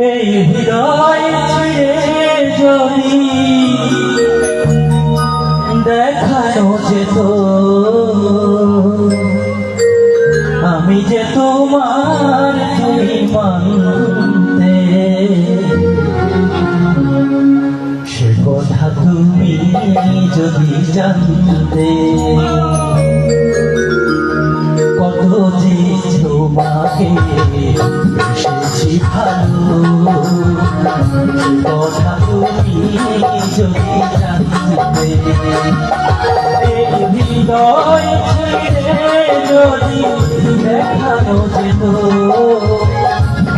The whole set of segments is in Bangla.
এই হৃদয় ছিঁড়ে যদি দেখানো যেত আমি যে তোমার তুমি মানতে, সে কথা তুমি যদি জানতে, কত যে তোমাকে এসেছি ভালো, সে কথা তুমি যদি জানতে। এই হৃদয় ছিঁড়ে যদি দেখানো যেত,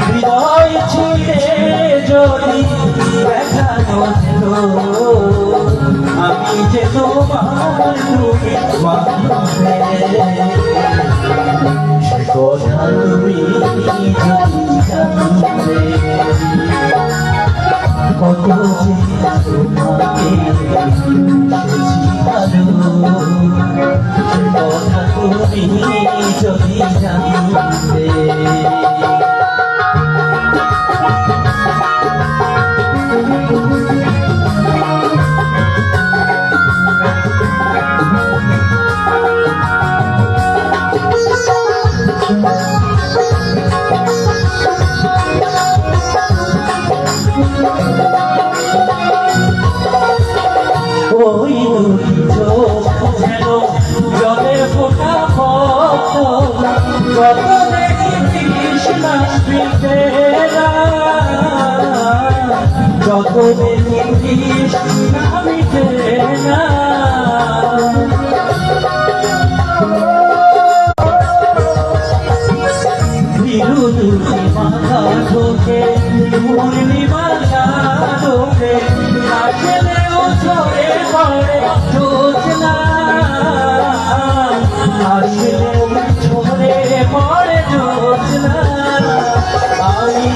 হৃদয় ছিঁড়ে যদি দেখানো যেত আমি যে তোমার তুমি মানতে, সে কথা তুমি যদি জানতে, কত যে তোমাকে এসেছি ভালো, সে কথা তুমি যদি জানতে। ওই দুটি চোখ যেন জলে ফোটা পদ্ম, কত দেখি কৃষ্ণা মিটেরা, যত দেখি কৃষ্ণা মিটেরা। বিরুদুরি মাথা ঢোকে পূর্ণিমার ঢোকে, আসলেও ঝরে পড়ে জোছনা, আসলেও ঝরে পড়ে জোছনা। আমি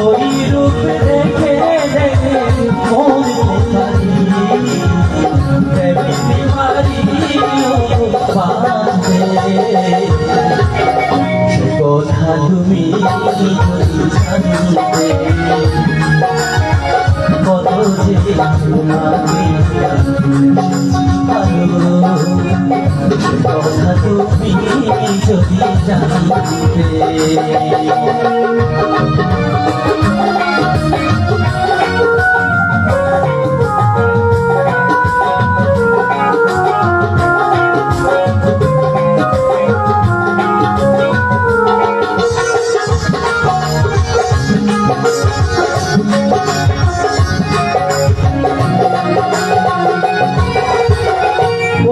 ওই রূপ দেখে দেখে মরতে পারি, দেখতে পারি বাঁধতে, সে কথা তুমি যদি জানতে, কত যে তোমাকে ভালো, সে কথা তুমি যদি জানতে।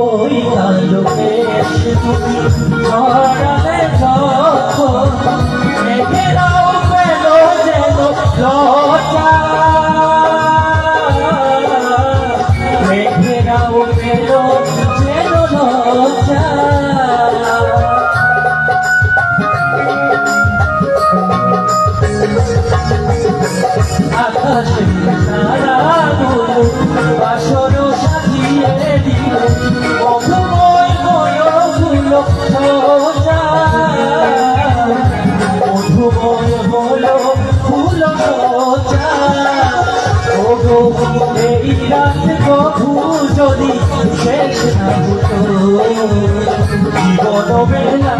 ওই কালোকে তুমি ছড়ালে যখন, মেঘেরাও পেল যেন লজ্জা, মেঘেরাও পেল যেন লজ্জা। আকাশে তারাগুলো বাসর সাজিয়ে দিল, মধুময় ময়ূরগুলো সোজা, মধুময় হলো ফুল সোজা। ওগো এই রাত কভু যদি শেষ না হতো, জীবন বেলা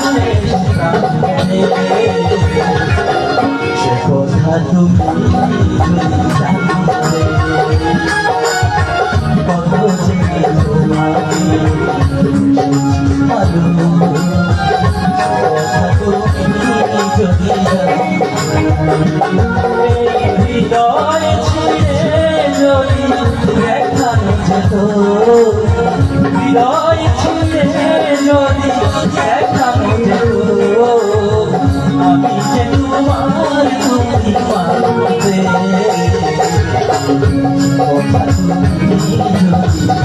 শেষ না গেলে, সে কথা তুমি যদি জানতে, কত যে তোমাকে ভালো, কথা তুমি যদি জানতে। হৃদয় ছিঁড়ে যদি দেখানো যেত, হৃদয় ছিঁড়ে যদি দেখানো যেত আমি যে তোমার তুমি মানতে, কথা তুমি যদি জানতে,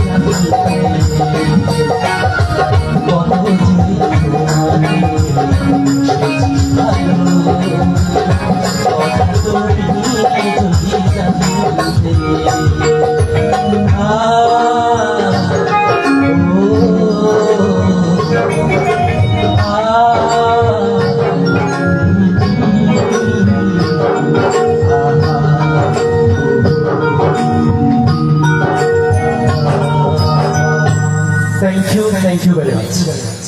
কত যে তোমাকে ভালো, কথা তুমি যদি জানতে। ও থ্যাংক ইউ ভেরি মাচ।